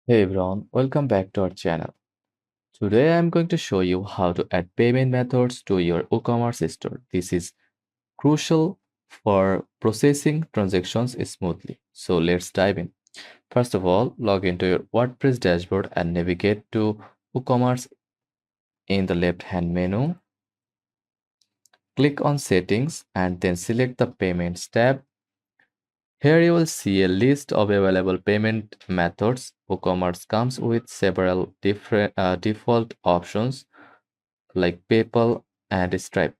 Hey everyone, welcome back to our channel. Today I'm going to show you how to add payment methods to your WooCommerce store. This is crucial for processing transactions smoothly. So let's dive in. First of all, log into your WordPress dashboard and navigate to WooCommerce in the left-hand menu. Click on Settings and then select the Payments tab. Here you will see a list of available payment methods. WooCommerce comes with several different default options like PayPal and Stripe.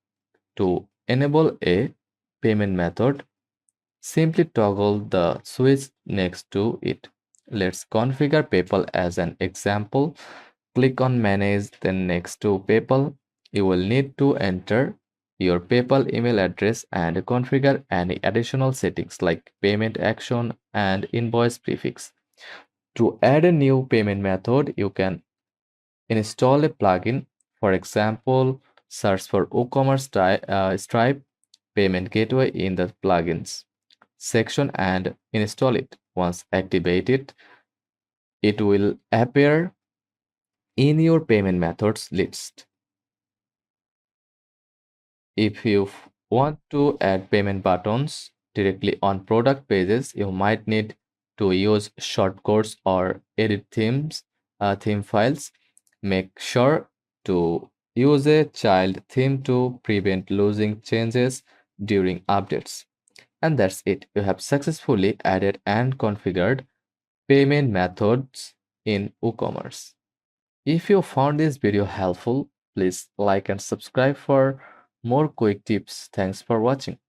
To enable a payment method, simply toggle the switch next to it. Let's configure PayPal as an example. Click on Manage, then next to PayPal, you will need to enter your PayPal email address and configure any additional settings like payment action and invoice prefix. To add a new payment method, you can install a plugin. For example, search for WooCommerce Stripe payment gateway in the plugins section and install it. Once activated, it will appear in your payment methods list. If you want to add payment buttons directly on product pages, you might need to use shortcodes or edit theme files. Make sure to use a child theme to prevent losing changes during updates. And that's it. You have successfully added and configured payment methods in WooCommerce. If you found this video helpful, please like and subscribe for more quick tips. Thanks for watching.